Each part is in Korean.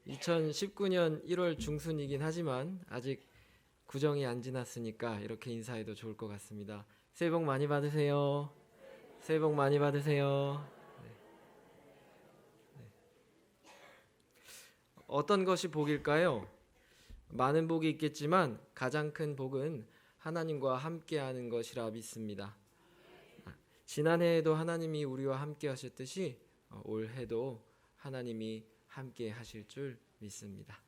2019년 1월 중순이긴 하지만 아직 구정이 안 지났으니까 이렇게 인사해도 좋을 것 같습니다. 새해 복 많이 받으세요. 새해 복 많이 받으세요. 어떤 것이 복일까요? 많은 복이 있겠지만 가장 큰 복은 하나님과 함께하는 것이라 믿습니다. 지난해에도 하나님이 우리와 함께 하셨듯이 올해도 하나님이 함께 하실 줄 믿습니다.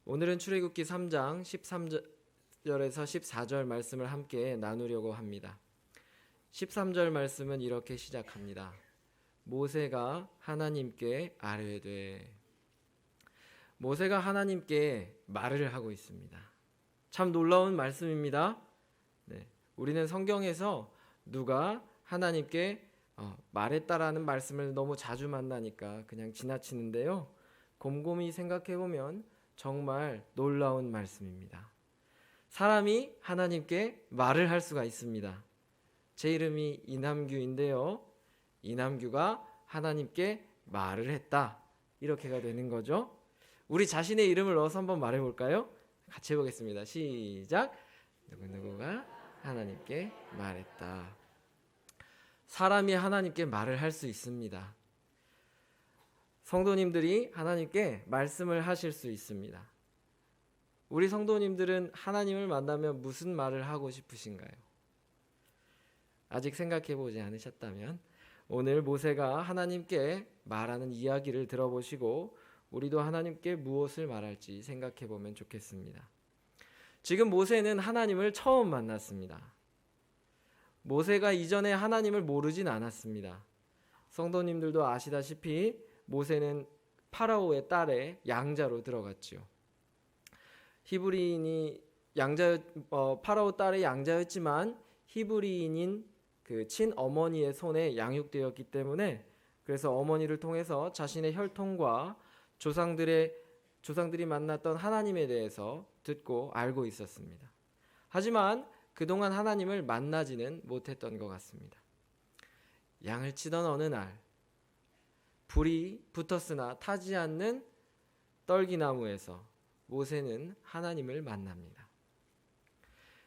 오늘은 출애굽기 3장 13절에서 14절 말씀을 함께 나누려고 합니다. 13절 말씀은 이렇게 시작합니다. 모세가 하나님께 아뢰되. 모세가 하나님께 말을 하고 있습니다. 참 놀라운 말씀입니다. 네, 우리는 성경에서 누가 하나님께 말했다라는 말씀을 너무 자주 만나니까 그냥 지나치는데요. 곰곰이 생각해보면 정말 놀라운 말씀입니다. 사람이 하나님께 말을 할 수가 있습니다. 제 이름이 이남규인데요. 이남규가 하나님께 말을 했다. 이렇게가 되는 거죠. 우리 자신의 이름을 넣어서 한번 말해볼까요? 같이 해보겠습니다. 시작. 누구누구가 하나님께 말했다. 사람이 하나님께 말을 할 수 있습니다. 성도님들이 하나님께 말씀을 하실 수 있습니다. 우리 성도님들은 하나님을 만나면 무슨 말을 하고 싶으신가요? 아직 생각해 보지 않으셨다면 오늘 모세가 하나님께 말하는 이야기를 들어보시고 우리도 하나님께 무엇을 말할지 생각해 보면 좋겠습니다. 지금 모세는 하나님을 처음 만났습니다. 모세가 이전에 하나님을 모르진 않았습니다. 성도님들도 아시다시피 모세는 파라오의 딸의 양자로 들어갔죠. 히브리인이 파라오 딸의 양자였지만 히브리인인 그 친어머니의 손에 양육되었기 때문에 그래서 어머니를 통해서 자신의 혈통과 조상들이 만났던 하나님에 대해서 듣고 알고 있었습니다. 하지만 그동안 하나님을 만나지는 못했던 것 같습니다. 양을 치던 어느 날 불이 붙었으나 타지 않는 떨기나무에서 모세는 하나님을 만납니다.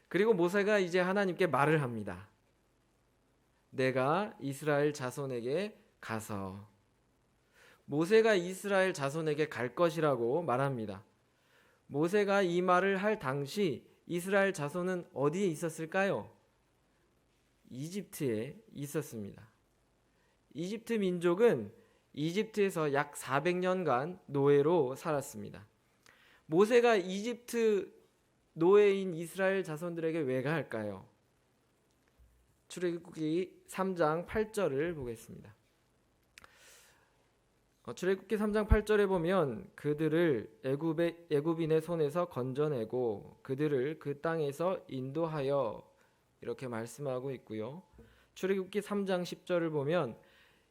그리고 모세가 이제 하나님께 말을 합니다. 내가 이스라엘 자손에게 가서. 모세가 이스라엘 자손에게 갈 것이라고 말합니다. 모세가 이 말을 할 당시 이스라엘 자손은 어디에 있었을까요? 이집트에 있었습니다. 이집트 민족은 이집트에서 약 400년간 노예로 살았습니다. 모세가 이집트 노예인 이스라엘 자손들에게 왜 갈까요? 출애굽기 3장 8절을 보겠습니다. 출애굽기 3장 8절에 보면 그들을 애굽인의 손에서 건져내고 그들을 그 땅에서 인도하여 이렇게 말씀하고 있고요. 출애굽기 3장 10절을 보면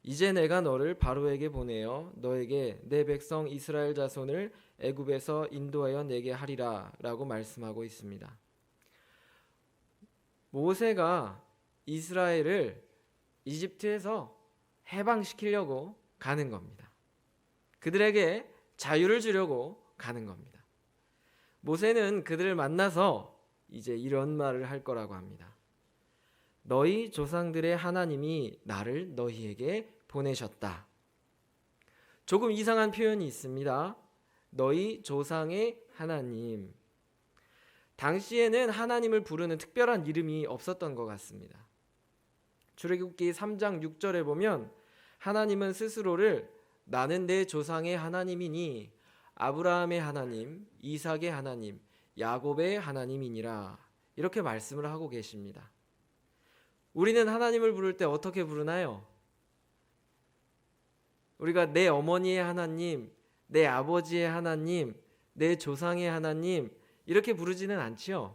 이제 내가 너를 바로에게 보내어 너에게 내 백성 이스라엘 자손을 애굽에서 인도하여 내게 하리라 라고 말씀하고 있습니다. 모세가 이스라엘을 이집트에서 해방시키려고 가는 겁니다. 그들에게 자유를 주려고 가는 겁니다. 모세는 그들을 만나서 이제 이런 말을 할 거라고 합니다. 너희 조상들의 하나님이 나를 너희에게 보내셨다. 조금 이상한 표현이 있습니다. 너희 조상의 하나님. 당시에는 하나님을 부르는 특별한 이름이 없었던 것 같습니다. 출애굽기 3장 6절에 보면 하나님은 스스로를 나는 내 조상의 하나님이니 아브라함의 하나님, 이삭의 하나님, 야곱의 하나님이니라 이렇게 말씀을 하고 계십니다. 우리는 하나님을 부를 때 어떻게 부르나요? 우리가 내 어머니의 하나님, 내 아버지의 하나님, 내 조상의 하나님 이렇게 부르지는 않지요.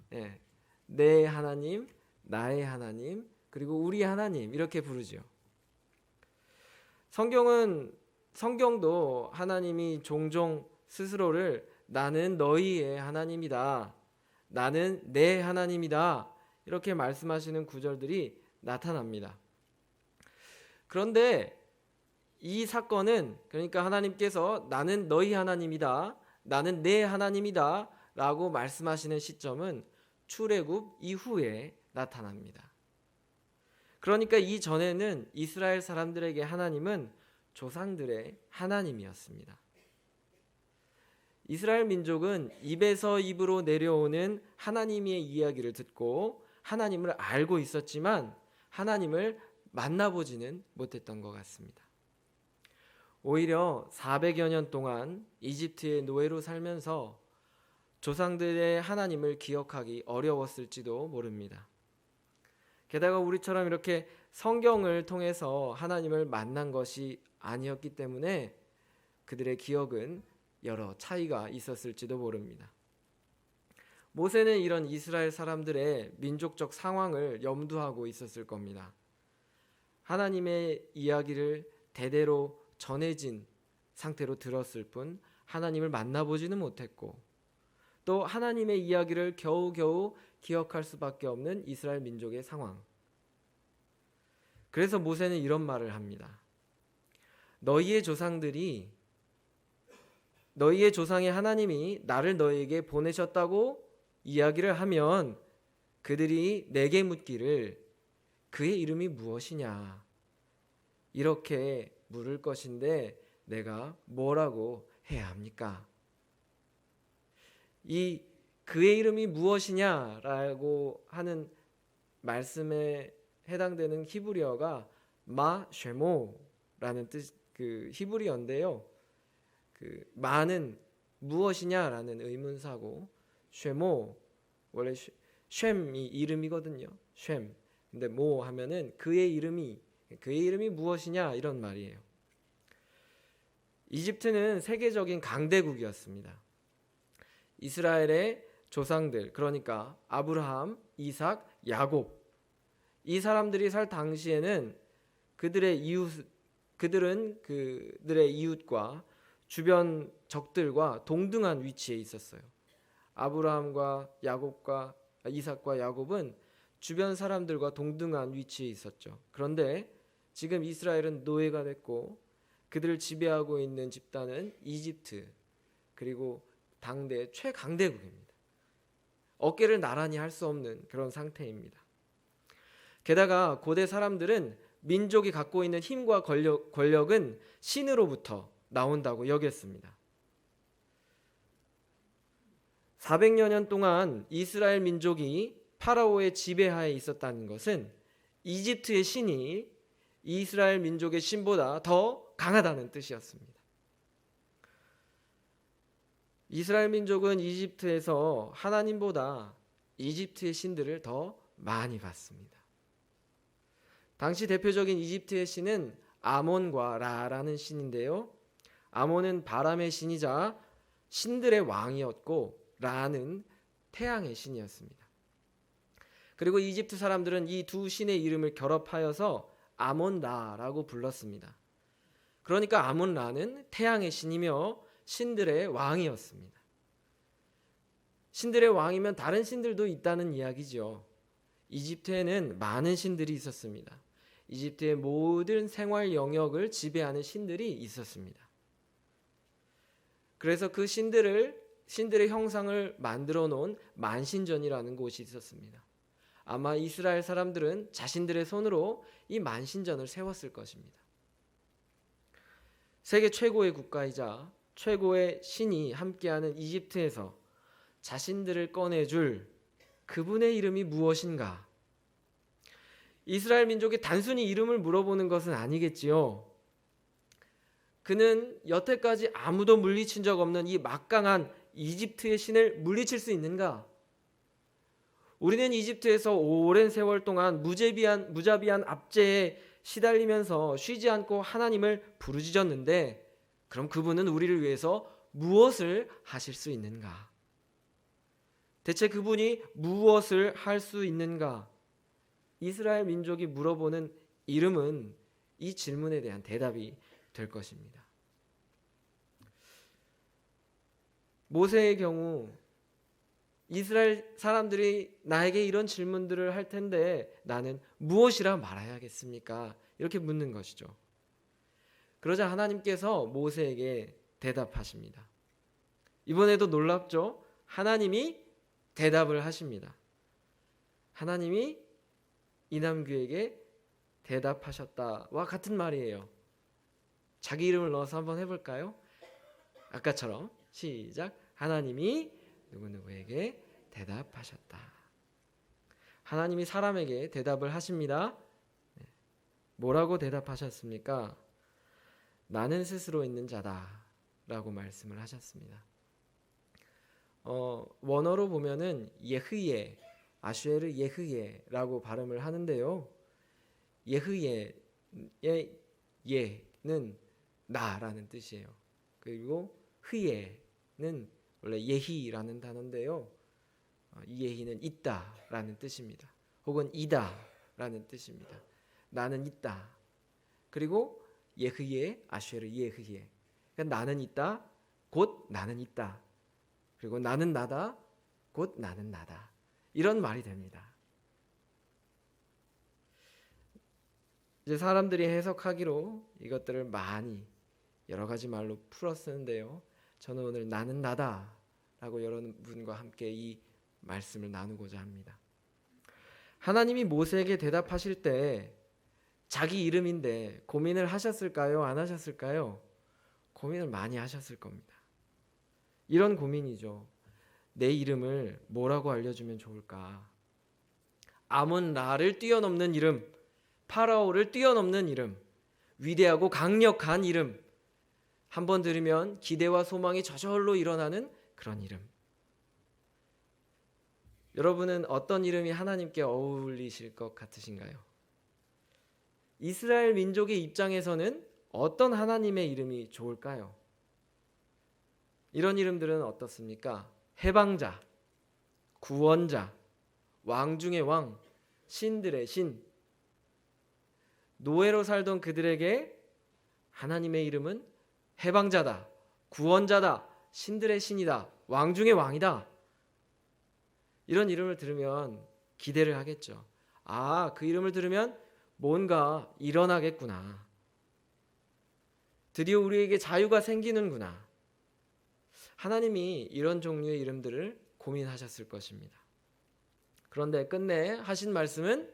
네, 내 하나님, 나의 하나님, 그리고 우리 하나님 이렇게 부르죠. 성경도 하나님이 종종 스스로를 나는 너희의 하나님이다. 나는 내 하나님이다. 이렇게 말씀하시는 구절들이 나타납니다. 그런데 이 사건은 그러니까 하나님께서 나는 너희 하나님이다, 나는 내 하나님이다 라고 말씀하시는 시점은 출애굽 이후에 나타납니다. 그러니까 이전에는 이스라엘 사람들에게 하나님은 조상들의 하나님이었습니다. 이스라엘 민족은 입에서 입으로 내려오는 하나님의 이야기를 듣고 하나님을 알고 있었지만 하나님을 만나보지는 못했던 것 같습니다. 오히려 400여 년 동안 이집트의 노예로 살면서 조상들의 하나님을 기억하기 어려웠을지도 모릅니다. 게다가 우리처럼 이렇게 성경을 통해서 하나님을 만난 것이 아니었기 때문에 그들의 기억은 여러 차이가 있었을지도 모릅니다. 모세는 이런 이스라엘 사람들의 민족적 상황을 염두하고 있었을 겁니다. 하나님의 이야기를 대대로 전해진 상태로 들었을 뿐 하나님을 만나보지는 못했고 또 하나님의 이야기를 겨우겨우 기억할 수밖에 없는 이스라엘 민족의 상황. 그래서 모세는 이런 말을 합니다. 너희의 조상의 하나님이 나를 너희에게 보내셨다고 이야기를 하면 그들이 내게 묻기를 그의 이름이 무엇이냐 이렇게 물을 것인데 내가 뭐라고 해야 합니까? 이 그의 이름이 무엇이냐라고 하는 말씀에 해당되는 히브리어가 마쉐모라는 뜻, 그 히브리어인데요. 그 마는 무엇이냐라는 의문사고 쉐모 원래 쉔이 이름이거든요. 쉔. 근데 모 하면은 그의 이름이 무엇이냐 이런 말이에요. 이집트는 세계적인 강대국이었습니다. 이스라엘의 조상들 그러니까 아브라함, 이삭, 야곱 이 사람들이 살 당시에는 그들은 그들의 이웃과 주변 적들과 동등한 위치에 있었어요. 아브라함과 야곱과 이삭과 야곱은 주변 사람들과 동등한 위치에 있었죠. 그런데 지금 이스라엘은 노예가 됐고 그들을 지배하고 있는 집단은 이집트 그리고 당대 최강대국입니다. 어깨를 나란히 할 수 없는 그런 상태입니다. 게다가 고대 사람들은 민족이 갖고 있는 힘과 권력은 신으로부터 나온다고 여겼습니다. 400여 년 동안 이스라엘 민족이 파라오의 지배하에 있었다는 것은 이집트의 신이 이스라엘 민족의 신보다 더 강하다는 뜻이었습니다. 이스라엘 민족은 이집트에서 하나님보다 이집트의 신들을 더 많이 봤습니다. 당시 대표적인 이집트의 신은 아몬과 라라는 신인데요. 아몬은 바람의 신이자 신들의 왕이었고 라는 태양의 신이었습니다. 그리고 이집트 사람들은 이 두 신의 이름을 결합하여서 아몬라라고 불렀습니다. 그러니까 아몬라는 태양의 신이며 신들의 왕이었습니다. 신들의 왕이면 다른 신들도 있다는 이야기죠. 이집트에는 많은 신들이 있었습니다. 이집트의 모든 생활 영역을 지배하는 신들이 있었습니다. 그래서 그 신들의 형상을 만들어 놓은 만신전이라는 곳이 있었습니다. 아마 이스라엘 사람들은 자신들의 손으로 이 만신전을 세웠을 것입니다. 세계 최고의 국가이자 최고의 신이 함께하는 이집트에서 자신들을 꺼내줄 그분의 이름이 무엇인가? 이스라엘 민족이 단순히 이름을 물어보는 것은 아니겠지요. 그는 여태까지 아무도 물리친 적 없는 이 막강한 이집트의 신을 물리칠 수 있는가? 우리는 이집트에서 오랜 세월 동안 무자비한 압제에 시달리면서 쉬지 않고 하나님을 부르짖었는데 그럼 그분은 우리를 위해서 무엇을 하실 수 있는가? 대체 그분이 무엇을 할 수 있는가? 이스라엘 민족이 물어보는 이름은 이 질문에 대한 대답이 될 것입니다. 모세의 경우 이스라엘 사람들이 나에게 이런 질문들을 할 텐데 나는 무엇이라 말해야겠습니까? 이렇게 묻는 것이죠. 그러자 하나님께서 모세에게 대답하십니다. 이번에도 놀랍죠? 하나님이 대답을 하십니다. 하나님이 이남규에게 대답하셨다와 같은 말이에요. 자기 이름을 넣어서 한번 해볼까요? 아까처럼 시작. 하나님이 누구누구에게 대답하셨다. 하나님이 사람에게 대답을 하십니다. 뭐라고 대답하셨습니까? 나는 스스로 있는 자다 라고 말씀을 하셨습니다. 원어로 보면은 예흐예, 아슈에르 예흐예라고 발음을 하는데요. 예흐예의 예는 나라는 뜻이에요. 그리고 흐예는 원래 예희라는 단어인데요. 이 예희는 있다라는 뜻입니다. 혹은 이다라는 뜻입니다. 나는 있다. 그리고 예흐예, 아슈에르 예흐예. 그러니까 나는 있다, 곧 나는 있다. 그리고 나는 나다, 곧 나는 나다. 이런 말이 됩니다. 이제 사람들이 해석하기로 이것들을 많이 여러 가지 말로 풀어 쓰는데요. 저는 오늘 나는 나다라고 여러분과 함께 이 말씀을 나누고자 합니다. 하나님이 모세에게 대답하실 때 자기 이름인데 고민을 하셨을까요? 안 하셨을까요? 고민을 많이 하셨을 겁니다. 이런 고민이죠. 내 이름을 뭐라고 알려주면 좋을까? 아몬라를 뛰어넘는 이름, 파라오를 뛰어넘는 이름, 위대하고 강력한 이름, 한번 들으면 기대와 소망이 저절로 일어나는 그런 이름. 여러분은 어떤 이름이 하나님께 어울리실 것 같으신가요? 이스라엘 민족의 입장에서는 어떤 하나님의 이름이 좋을까요? 이런 이름들은 어떻습니까? 해방자, 구원자, 왕 중의 왕, 신들의 신. 노예로 살던 그들에게 하나님의 이름은 해방자다, 구원자다, 신들의 신이다, 왕 중의 왕이다. 이런 이름을 들으면 기대를 하겠죠. 아, 그 이름을 들으면 뭔가 일어나겠구나. 드디어 우리에게 자유가 생기는구나. 하나님이 이런 종류의 이름들을 고민하셨을 것입니다. 그런데 끝내 하신 말씀은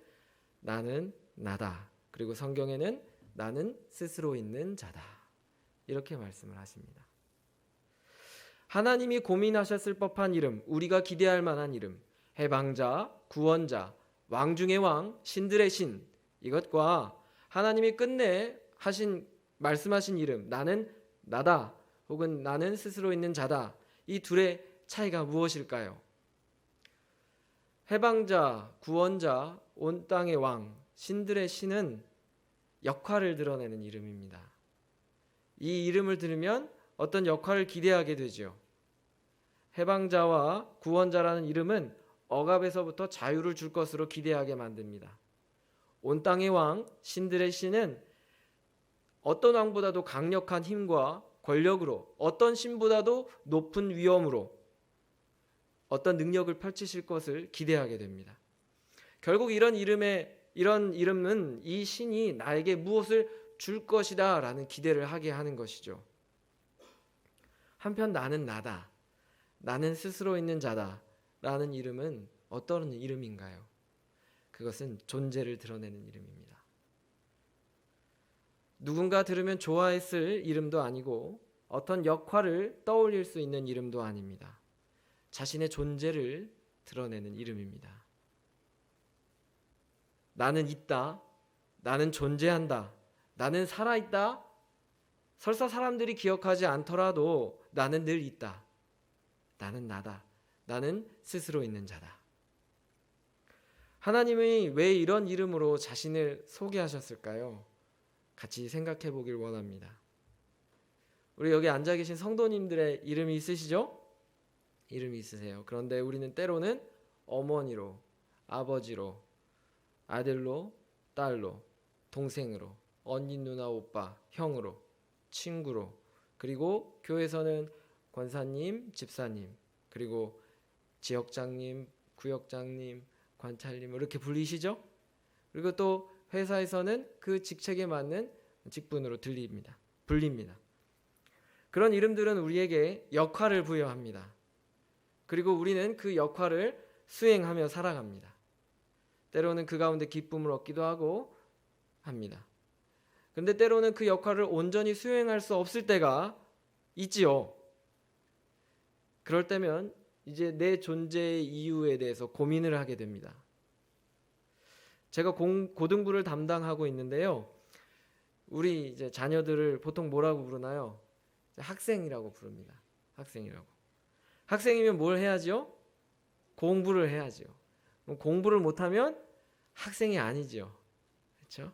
나는 나다. 그리고 성경에는 나는 스스로 있는 자다. 이렇게 말씀을 하십니다. 하나님이 고민하셨을 법한 이름, 우리가 기대할 만한 이름, 해방자, 구원자, 왕 중의 왕, 신들의 신, 이것과 하나님이 끝내 말씀하신 이름, 나는 나다 혹은 나는 스스로 있는 자다, 이 둘의 차이가 무엇일까요? 해방자, 구원자, 온 땅의 왕, 신들의 신은 역할을 드러내는 이름입니다. 이 이름을 들으면 어떤 역할을 기대하게 되죠. 해방자와 구원자라는 이름은 억압에서부터 자유를 줄 것으로 기대하게 만듭니다. 온 땅의 왕, 신들의 신은 어떤 왕보다도 강력한 힘과 권력으로, 어떤 신보다도 높은 위엄으로 어떤 능력을 펼치실 것을 기대하게 됩니다. 결국 이런 이름은 이 신이 나에게 무엇을 줄 것이다 라는 기대를 하게 하는 것이죠. 한편 나는 나다, 나는 스스로 있는 자다 라는 이름은 어떤 이름인가요? 그것은 존재를 드러내는 이름입니다. 누군가 들으면 좋아했을 이름도 아니고 어떤 역할을 떠올릴 수 있는 이름도 아닙니다. 자신의 존재를 드러내는 이름입니다. 나는 있다, 나는 존재한다, 나는 살아있다. 설사 사람들이 기억하지 않더라도 나는 늘 있다. 나는 나다. 나는 스스로 있는 자다. 하나님이 왜 이런 이름으로 자신을 소개하셨을까요? 같이 생각해 보길 원합니다. 우리 여기 앉아 계신 성도님들의 이름이 있으시죠? 이름이 있으세요. 그런데 우리는 때로는 어머니로, 아버지로, 아들로, 딸로, 동생으로, 언니, 누나, 오빠, 형으로, 친구로, 그리고 교회에서는 권사님, 집사님, 그리고 지역장님, 구역장님, 관찰님 이렇게 불리시죠? 그리고 또 회사에서는 그 직책에 맞는 직분으로 들립니다. 불립니다. 그런 이름들은 우리에게 역할을 부여합니다. 그리고 우리는 그 역할을 수행하며 살아갑니다. 때로는 그 가운데 기쁨을 얻기도 하고 합니다. 그런데 때로는 그 역할을 온전히 수행할 수 없을 때가 있지요. 그럴 때면 이제 내 존재의 이유에 대해서 고민을 하게 됩니다. 제가 고등부를 담당하고 있는데요. 우리 이제 자녀들을 보통 뭐라고 부르나요? 학생이라고 부릅니다. 학생이라고. 학생이면 뭘 해야지요? 공부를 해야지요. 공부를 못하면 학생이 아니죠. 그렇죠?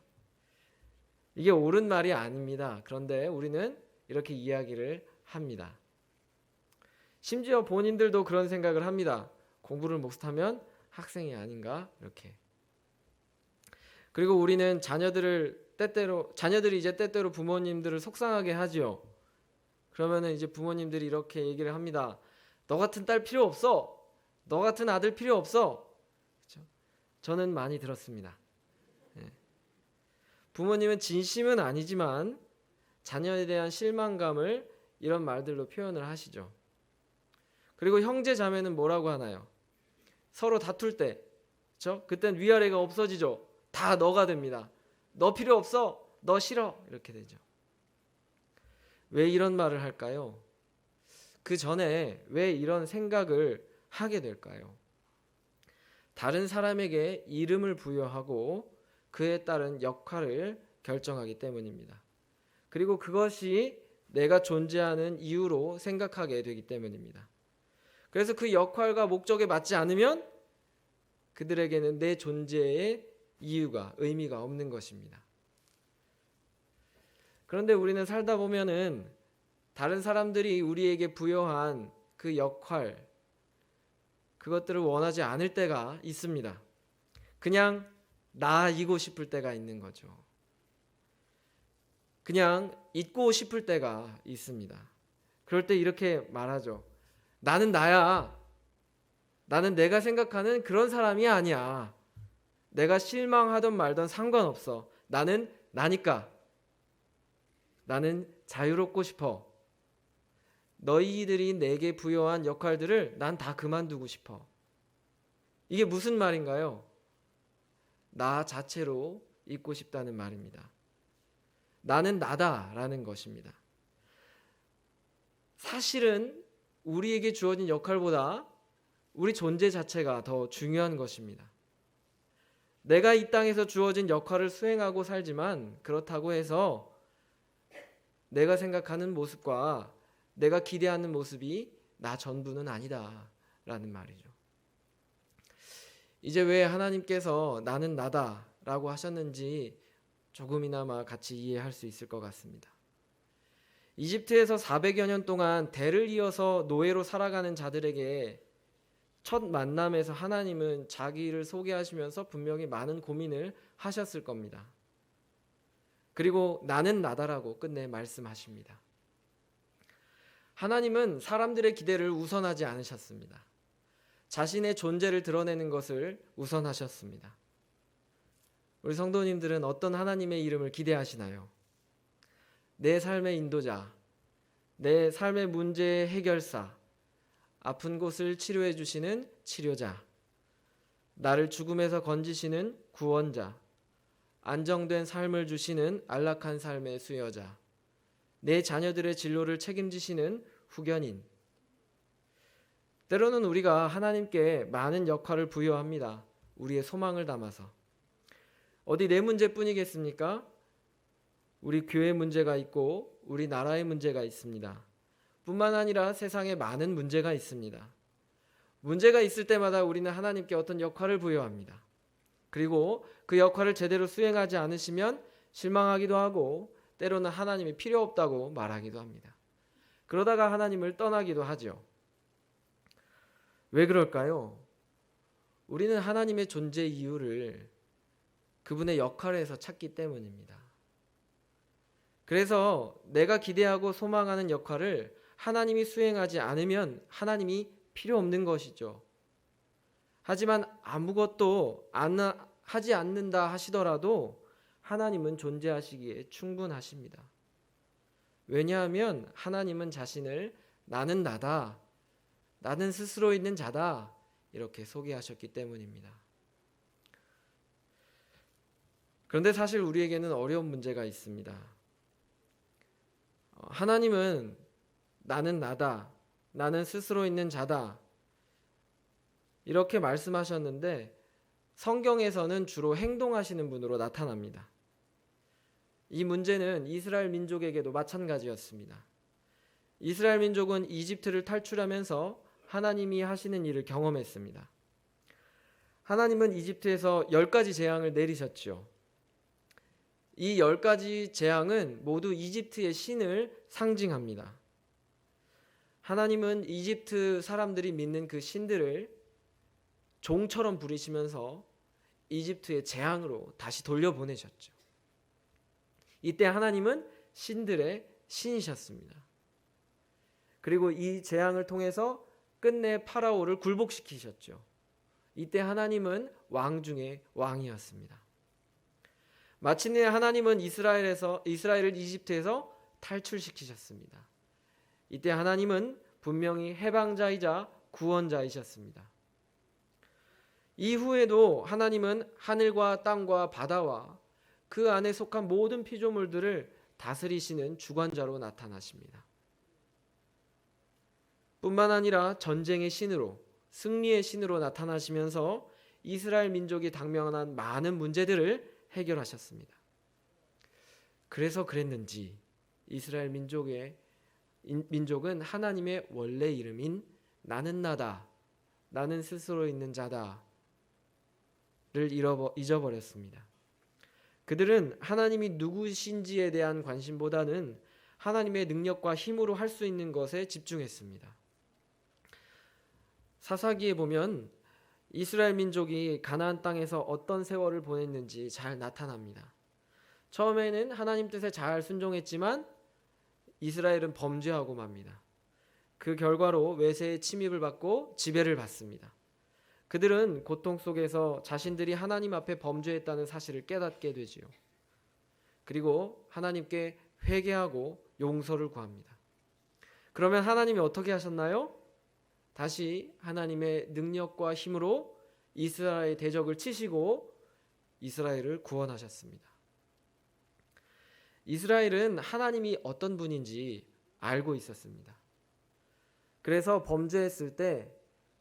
이게 옳은 말이 아닙니다. 그런데 우리는 이렇게 이야기를 합니다. 심지어 본인들도 그런 생각을 합니다. 공부를 못하면 학생이 아닌가? 이렇게. 그리고 우리는 자녀들이 이제 때때로 부모님들을 속상하게 하지요. 그러면은 이제 부모님들이 이렇게 얘기를 합니다. 너 같은 딸 필요 없어. 너 같은 아들 필요 없어. 그렇죠? 저는 많이 들었습니다. 부모님은 진심은 아니지만 자녀에 대한 실망감을 이런 말들로 표현을 하시죠. 그리고 형제 자매는 뭐라고 하나요? 서로 다툴 때, 그렇죠? 그땐 위아래가 없어지죠. 다 너가 됩니다. 너 필요 없어. 너 싫어. 이렇게 되죠. 왜 이런 말을 할까요? 그 전에 왜 이런 생각을 하게 될까요? 다른 사람에게 이름을 부여하고 그에 따른 역할을 결정하기 때문입니다. 그리고 그것이 내가 존재하는 이유로 생각하게 되기 때문입니다. 그래서 그 역할과 목적에 맞지 않으면 그들에게는 내 존재의 이유가, 의미가 없는 것입니다. 그런데 우리는 살다 보면은 다른 사람들이 우리에게 부여한 그 역할, 그것들을 원하지 않을 때가 있습니다. 그냥 나이고 싶을 때가 있는 거죠. 그냥 있고 싶을 때가 있습니다. 그럴 때 이렇게 말하죠. 나는 나야. 나는 내가 생각하는 그런 사람이 아니야. 내가 실망하던 말던 상관없어. 나는 나니까. 나는 자유롭고 싶어. 너희들이 내게 부여한 역할들을 난 다 그만두고 싶어. 이게 무슨 말인가요? 나 자체로 있고 싶다는 말입니다. 나는 나다라는 것입니다. 사실은 우리에게 주어진 역할보다 우리 존재 자체가 더 중요한 것입니다. 내가 이 땅에서 주어진 역할을 수행하고 살지만 그렇다고 해서 내가 생각하는 모습과 내가 기대하는 모습이 나 전부는 아니다라는 말이죠. 이제 왜 하나님께서 나는 나다라고 하셨는지 조금이나마 같이 이해할 수 있을 것 같습니다. 이집트에서 400여 년 동안 대를 이어서 노예로 살아가는 자들에게 첫 만남에서 하나님은 자기를 소개하시면서 분명히 많은 고민을 하셨을 겁니다. 그리고 나는 나다라고 끝내 말씀하십니다. 하나님은 사람들의 기대를 우선하지 않으셨습니다. 자신의 존재를 드러내는 것을 우선하셨습니다. 우리 성도님들은 어떤 하나님의 이름을 기대하시나요? 내 삶의 인도자, 내 삶의 문제의 해결사, 아픈 곳을 치료해 주시는 치료자, 나를 죽음에서 건지시는 구원자, 안정된 삶을 주시는 안락한 삶의 수여자, 내 자녀들의 진로를 책임지시는 후견인. 때로는 우리가 하나님께 많은 역할을 부여합니다. 우리의 소망을 담아서. 어디 내 문제뿐이겠습니까? 우리 교회 문제가 있고 우리 나라의 문제가 있습니다. 뿐만 아니라 세상에 많은 문제가 있습니다. 문제가 있을 때마다 우리는 하나님께 어떤 역할을 부여합니다. 그리고 그 역할을 제대로 수행하지 않으시면 실망하기도 하고 때로는 하나님이 필요 없다고 말하기도 합니다. 그러다가 하나님을 떠나기도 하죠. 왜 그럴까요? 우리는 하나님의 존재 이유를 그분의 역할에서 찾기 때문입니다. 그래서 내가 기대하고 소망하는 역할을 하나님이 수행하지 않으면 하나님이 필요 없는 것이죠. 하지만 아무것도 하지 않는다 하시더라도 하나님은 존재하시기에 충분하십니다. 왜냐하면 하나님은 자신을 나는 나다, 나는 스스로 있는 자다 이렇게 소개하셨기 때문입니다. 그런데 사실 우리에게는 어려운 문제가 있습니다. 하나님은 나는 나다, 나는 스스로 있는 자다 이렇게 말씀하셨는데 성경에서는 주로 행동하시는 분으로 나타납니다. 이 문제는 이스라엘 민족에게도 마찬가지였습니다. 이스라엘 민족은 이집트를 탈출하면서 하나님이 하시는 일을 경험했습니다. 하나님은 이집트에서 10가지 재앙을 내리셨죠. 이 10가지 재앙은 모두 이집트의 신을 상징합니다. 하나님은 이집트 사람들이 믿는 그 신들을 종처럼 부리시면서 이집트의 재앙으로 다시 돌려보내셨죠. 이때 하나님은 신들의 신이셨습니다. 그리고 이 재앙을 통해서 끝내 파라오를 굴복시키셨죠. 이때 하나님은 왕 중에 왕이었습니다. 마침내 하나님은 이스라엘을 이집트에서 탈출시키셨습니다. 이때 하나님은 분명히 해방자이자 구원자이셨습니다. 이후에도 하나님은 하늘과 땅과 바다와 그 안에 속한 모든 피조물들을 다스리시는 주관자로 나타나십니다. 뿐만 아니라 전쟁의 신으로, 승리의 신으로 나타나시면서 이스라엘 민족이 당면한 많은 문제들을 해결하셨습니다. 그래서 그랬는지 이스라엘 민족은 하나님의 원래 이름인 나는 나다, 나는 스스로 있는 자다 를 잊어버렸습니다. 그들은 하나님이 누구신지에 대한 관심보다는 하나님의 능력과 힘으로 할 수 있는 것에 집중했습니다. 사사기에 보면 이스라엘 민족이 가나안 땅에서 어떤 세월을 보냈는지 잘 나타납니다. 처음에는 하나님 뜻에 잘 순종했지만 이스라엘은 범죄하고 맙니다. 그 결과로 외세의 침입을 받고 지배를 받습니다. 그들은 고통 속에서 자신들이 하나님 앞에 범죄했다는 사실을 깨닫게 되지요. 그리고 하나님께 회개하고 용서를 구합니다. 그러면 하나님이 어떻게 하셨나요? 다시 하나님의 능력과 힘으로 이스라엘의 대적을 치시고 이스라엘을 구원하셨습니다. 이스라엘은 하나님이 어떤 분인지 알고 있었습니다. 그래서 범죄했을 때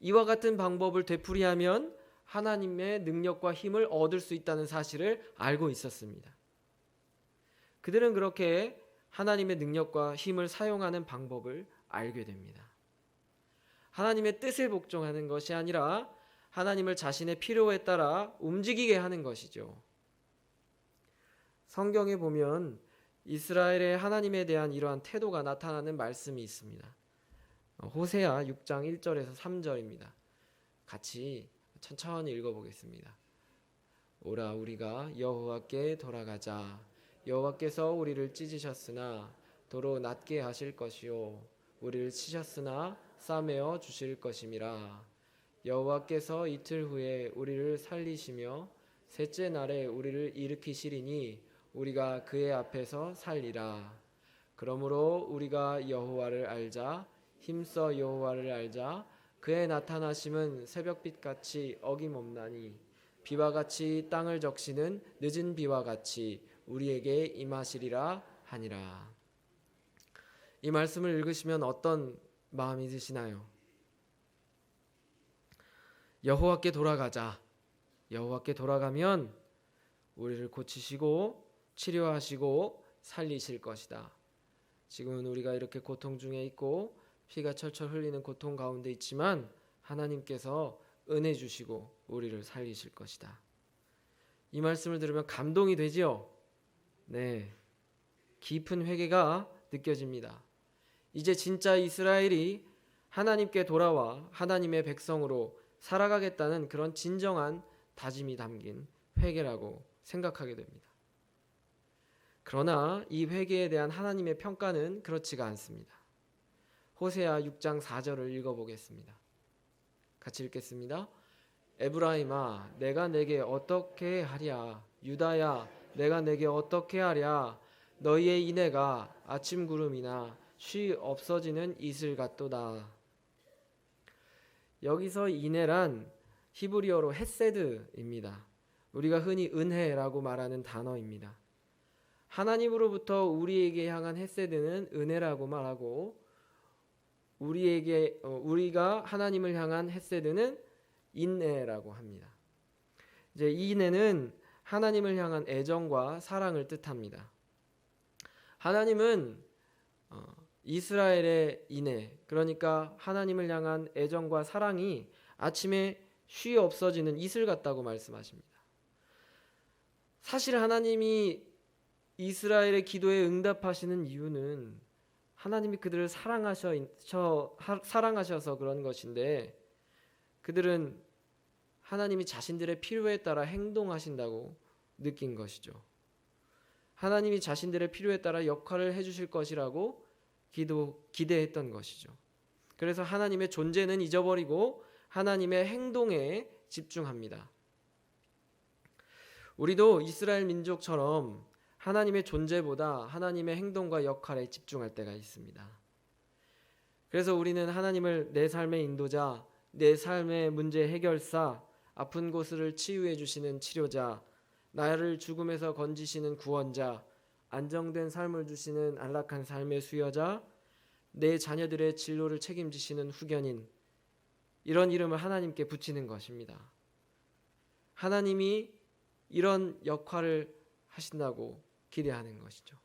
이와 같은 방법을 되풀이하면 하나님의 능력과 힘을 얻을 수 있다는 사실을 알고 있었습니다. 그들은 그렇게 하나님의 능력과 힘을 사용하는 방법을 알게 됩니다. 하나님의 뜻에 복종하는 것이 아니라 하나님을 자신의 필요에 따라 움직이게 하는 것이죠. 성경에 보면 이스라엘의 하나님에 대한 이러한 태도가 나타나는 말씀이 있습니다. 호세아 6장 1절에서 3절입니다. 같이 천천히 읽어보겠습니다. 오라 우리가 여호와께 돌아가자. 여호와께서 우리를 찢으셨으나 도로 낫게 하실 것이요 우리를 치셨으나 싸매어 주실 것임이라. 여호와께서 이틀 후에 우리를 살리시며 셋째 날에 우리를 일으키시리니 우리가 그의 앞에서 살리라. 그러므로 우리가 여호와를 알자. 힘써 여호와를 알자. 그의 나타나심은 새벽빛같이 어김없나니 비와 같이 땅을 적시는 늦은 비와 같이 우리에게 임하시리라 하니라. 이 말씀을 읽으시면 어떤 마음이 드시나요? 여호와께 돌아가자. 여호와께 돌아가면 우리를 고치시고 치료하시고 살리실 것이다. 지금은 우리가 이렇게 고통 중에 있고 피가 철철 흘리는 고통 가운데 있지만 하나님께서 은혜 주시고 우리를 살리실 것이다. 이 말씀을 들으면 감동이 되지요? 네, 깊은 회개가 느껴집니다. 이제 진짜 이스라엘이 하나님께 돌아와 하나님의 백성으로 살아가겠다는 그런 진정한 다짐이 담긴 회개라고 생각하게 됩니다. 그러나 이 회개에 대한 하나님의 평가는 그렇지가 않습니다. 호세아 6장 4절을 읽어보겠습니다. 같이 읽겠습니다. 에브라임아 내가 내게 어떻게 하랴. 유다야 내가 내게 어떻게 하랴. 너희의 인애가 아침 구름이나 쉬 없어지는 이슬 같도다. 여기서 인애란 히브리어로 헤세드입니다. 우리가 흔히 은혜라고 말하는 단어입니다. 하나님으로부터 우리에게 향한 헤세드는 은혜라고 말하고, 우리가 하나님을 향한 헤세드는 인애라고 합니다. 이제 이 인애는 하나님을 향한 애정과 사랑을 뜻합니다. 하나님은 이스라엘의 인애, 그러니까 하나님을 향한 애정과 사랑이 아침에 쉬 없어지는 이슬 같다고 말씀하십니다. 사실 하나님이 이스라엘의 기도에 응답하시는 이유는 하나님이 그들을 사랑하셔서 그런 것인데, 그들은 하나님이 자신들의 필요에 따라 행동하신다고 느낀 것이죠. 하나님이 자신들의 필요에 따라 역할을 해주실 것이라고 기대했던 것이죠. 그래서 하나님의 존재는 잊어버리고 하나님의 행동에 집중합니다. 우리도 이스라엘 민족처럼 하나님의 존재보다 하나님의 행동과 역할에 집중할 때가 있습니다. 그래서 우리는 하나님을 내 삶의 인도자, 내 삶의 문제 해결사, 아픈 곳을 치유해 주시는 치료자, 나를 죽음에서 건지시는 구원자, 안정된 삶을 주시는 안락한 삶의 수여자, 내 자녀들의 진로를 책임지시는 후견인, 이런 이름을 하나님께 붙이는 것입니다. 하나님이 이런 역할을 하신다고 기대하는 것이죠.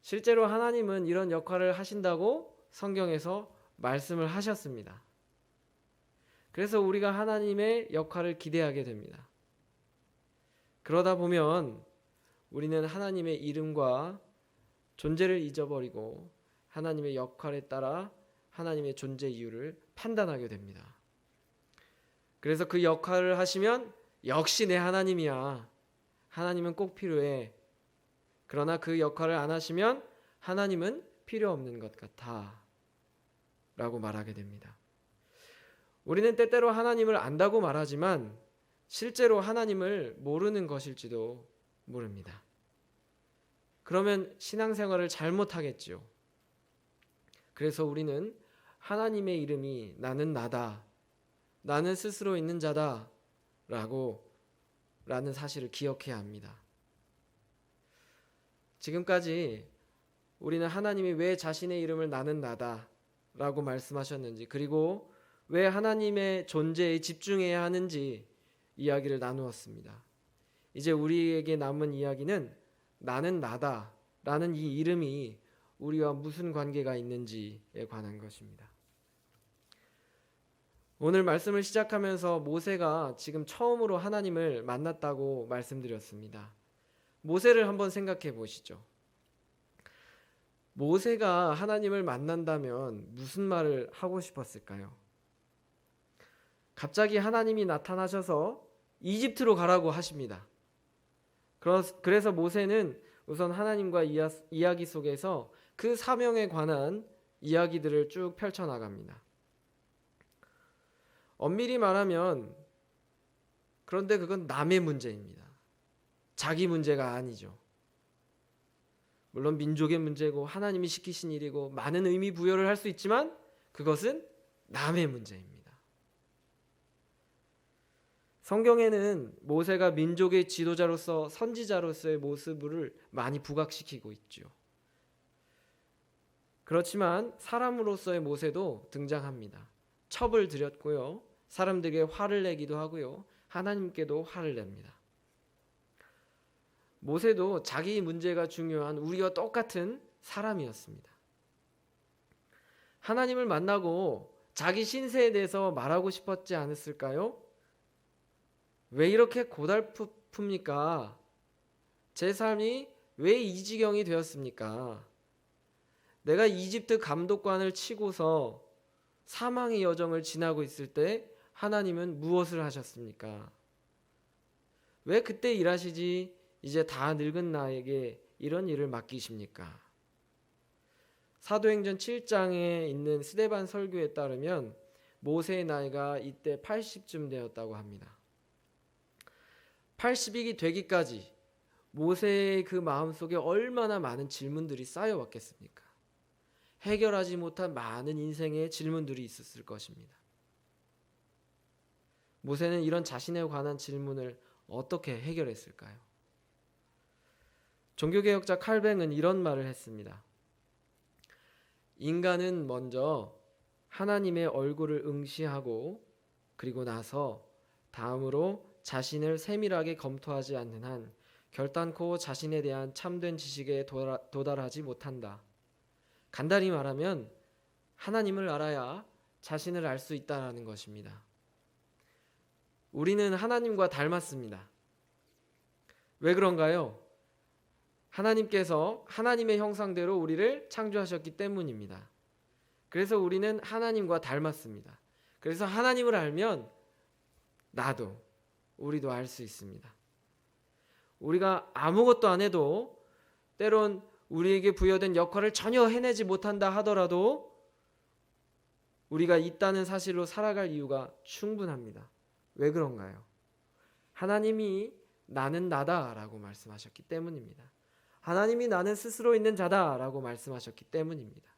실제로 하나님은 이런 역할을 하신다고 성경에서 말씀을 하셨습니다. 그래서 우리가 하나님의 역할을 기대하게 됩니다. 그러다 보면 우리는 하나님의 이름과 존재를 잊어버리고 하나님의 역할에 따라 하나님의 존재 이유를 판단하게 됩니다. 그래서 그 역할을 하시면 역시 내 하나님이야. 하나님은 꼭 필요해. 그러나 그 역할을 안 하시면 하나님은 필요 없는 것 같아. 라고 말하게 됩니다. 우리는 때때로 하나님을 안다고 말하지만 실제로 하나님을 모르는 것일지도 모릅니다. 그러면 신앙생활을 잘못하겠지요. 그래서 우리는 하나님의 이름이 나는 나다, 나는 스스로 있는 자다 라는 사실을 기억해야 합니다. 지금까지 우리는 하나님이 왜 자신의 이름을 나는 나다 라고 말씀하셨는지, 그리고 왜 하나님의 존재에 집중해야 하는지 이야기를 나누었습니다. 이제 우리에게 남은 이야기는 나는 나다 라는 이 이름이 우리와 무슨 관계가 있는지에 관한 것입니다. 오늘 말씀을 시작하면서 모세가 지금 처음으로 하나님을 만났다고 말씀드렸습니다. 모세를 한번 생각해 보시죠. 모세가 하나님을 만난다면 무슨 말을 하고 싶었을까요? 갑자기 하나님이 나타나셔서 이집트로 가라고 하십니다. 그래서 모세는 우선 하나님과 이야기 속에서 그 사명에 관한 이야기들을 쭉 펼쳐나갑니다. 엄밀히 말하면 그런데 그건 남의 문제입니다. 자기 문제가 아니죠. 물론 민족의 문제고 하나님이 시키신 일이고 많은 의미 부여를 할 수 있지만 그것은 남의 문제입니다. 성경에는 모세가 민족의 지도자로서 선지자로서의 모습을 많이 부각시키고 있죠. 그렇지만 사람으로서의 모세도 등장합니다. 첩을 들였고요. 사람들에게 화를 내기도 하고요. 하나님께도 화를 냅니다. 모세도 자기 문제가 중요한 우리와 똑같은 사람이었습니다. 하나님을 만나고 자기 신세에 대해서 말하고 싶었지 않았을까요? 왜 이렇게 고달픕니까? 제 삶이 왜 이 지경이 되었습니까? 내가 이집트 감독관을 치고서 사망의 여정을 지나고 있을 때 하나님은 무엇을 하셨습니까? 왜 그때 일하시지 이제 다 늙은 나에게 이런 일을 맡기십니까? 사도행전 7장에 있는 스데반 설교에 따르면 모세의 나이가 이때 80쯤 되었다고 합니다. 80이 되기까지 모세의 그 마음속에 얼마나 많은 질문들이 쌓여왔겠습니까? 해결하지 못한 많은 인생의 질문들이 있었을 것입니다. 모세는 이런 자신에 관한 질문을 어떻게 해결했을까요? 종교개혁자 칼뱅은 이런 말을 했습니다. 인간은 먼저 하나님의 얼굴을 응시하고 그리고 나서 다음으로 자신을 세밀하게 검토하지 않는 한 결단코 자신에 대한 참된 지식에 도달하지 못한다. 간단히 말하면 하나님을 알아야 자신을 알 수 있다는 것입니다. 우리는 하나님과 닮았습니다. 왜 그런가요? 하나님께서 하나님의 형상대로 우리를 창조하셨기 때문입니다. 그래서 우리는 하나님과 닮았습니다. 그래서 하나님을 알면 우리도 알 수 있습니다. 우리가 아무것도 안 해도 때론 우리에게 부여된 역할을 전혀 해내지 못한다 하더라도 우리가 있다는 사실로 살아갈 이유가 충분합니다. 왜 그런가요? 하나님이 나는 나다라고 말씀하셨기 때문입니다. 하나님이 나는 스스로 있는 자다라고 말씀하셨기 때문입니다.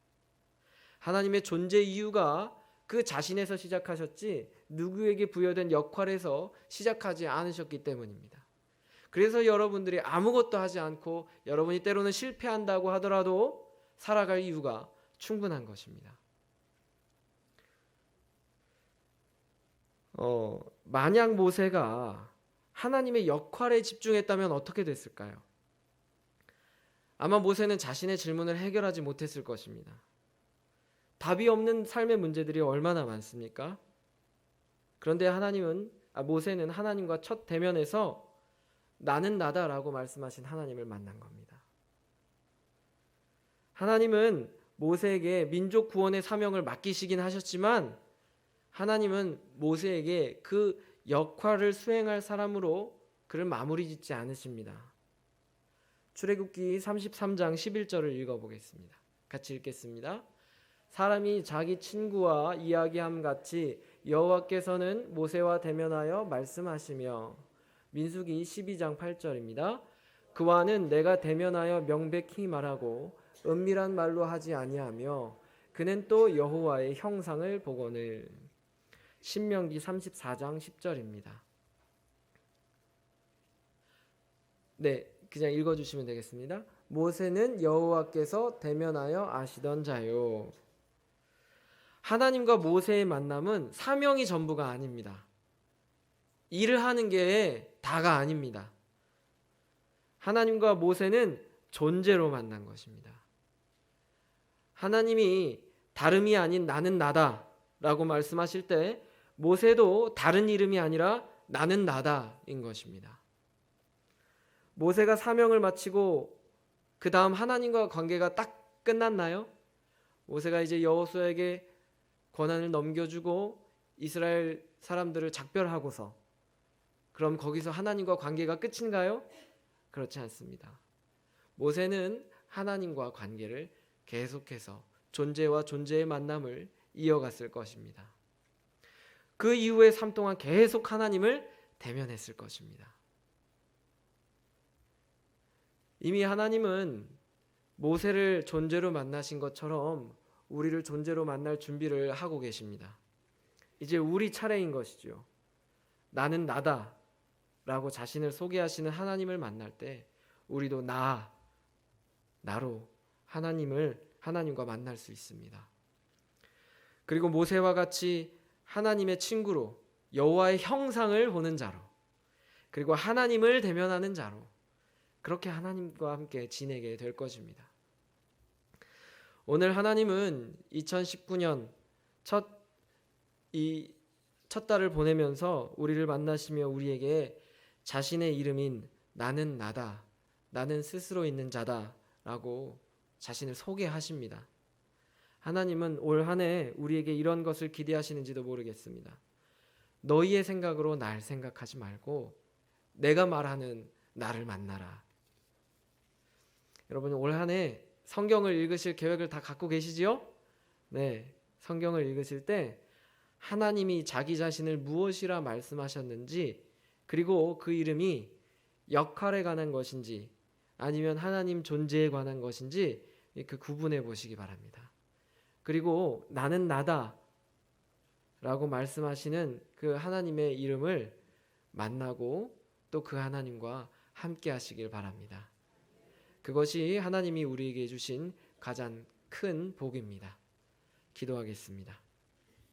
하나님의 존재 이유가 그 자신에서 시작하셨지 누구에게 부여된 역할에서 시작하지 않으셨기 때문입니다. 그래서 여러분들이 아무것도 하지 않고 여러분이 때로는 실패한다고 하더라도 살아갈 이유가 충분한 것입니다. 만약 모세가 하나님의 역할에 집중했다면 어떻게 됐을까요? 아마 모세는 자신의 질문을 해결하지 못했을 것입니다. 답이 없는 삶의 문제들이 얼마나 많습니까? 그런데 모세는 하나님과 첫 대면에서 나는 나다라고 말씀하신 하나님을 만난 겁니다. 하나님은 모세에게 민족 구원의 사명을 맡기시긴 하셨지만 하나님은 모세에게 그 역할을 수행할 사람으로 그를 마무리 짓지 않으십니다. 출애굽기 33장 11절을 읽어보겠습니다. 같이 읽겠습니다. 사람이 자기 친구와 이야기함 같이 여호와께서는 모세와 대면하여 말씀하시며 민수기 12장 8절입니다. 그와는 내가 대면하여 명백히 말하고 은밀한 말로 하지 아니하며 그는 또 여호와의 형상을 보거늘. 신명기 34장 10절입니다. 네, 그냥 읽어주시면 되겠습니다. 모세는 여호와께서 대면하여 아시던 자요. 하나님과 모세의 만남은 사명이 전부가 아닙니다. 일을 하는 게 다가 아닙니다. 하나님과 모세는 존재로 만난 것입니다. 하나님이 다름이 아닌 나는 나다 라고 말씀하실 때 모세도 다른 이름이 아니라 나는 나다인 것입니다. 모세가 사명을 마치고 그 다음 하나님과 관계가 딱 끝났나요? 모세가 이제 여호수아에게 권한을 넘겨주고 이스라엘 사람들을 작별하고서 그럼 거기서 하나님과 관계가 끝인가요? 그렇지 않습니다. 모세는 하나님과 관계를 계속해서 존재와 존재의 만남을 이어갔을 것입니다. 그 이후의 삶 동안 계속 하나님을 대면했을 것입니다. 이미 하나님은 모세를 존재로 만나신 것처럼 우리를 존재로 만날 준비를 하고 계십니다. 이제 우리 차례인 것이죠. 나는 나다 라고 자신을 소개하시는 하나님을 만날 때 우리도 나로 하나님과 만날 수 있습니다. 그리고 모세와 같이 하나님의 친구로 여호와의 형상을 보는 자로 그리고 하나님을 대면하는 자로 그렇게 하나님과 함께 지내게 될 것입니다. 오늘 하나님은 2019년 첫 달을 보내면서 우리를 만나시며 우리에게 자신의 이름인 나는 나다, 나는 스스로 있는 자다 라고 자신을 소개하십니다. 하나님은 올 한 해 우리에게 이런 것을 기대하시는지도 모르겠습니다. 너희의 생각으로 날 생각하지 말고 내가 말하는 나를 만나라. 여러분 올 한 해 성경을 읽으실 계획을 다 갖고 계시지요? 네, 성경을 읽으실 때 하나님이 자기 자신을 무엇이라 말씀하셨는지 그리고 그 이름이 역할에 관한 것인지 아니면 하나님 존재에 관한 것인지 그 구분해 보시기 바랍니다. 그리고 나는 나다 라고 말씀하시는 그 하나님의 이름을 만나고 또 그 하나님과 함께 하시길 바랍니다. 그것이 하나님이 우리에게 주신 가장 큰 복입니다. 기도하겠습니다.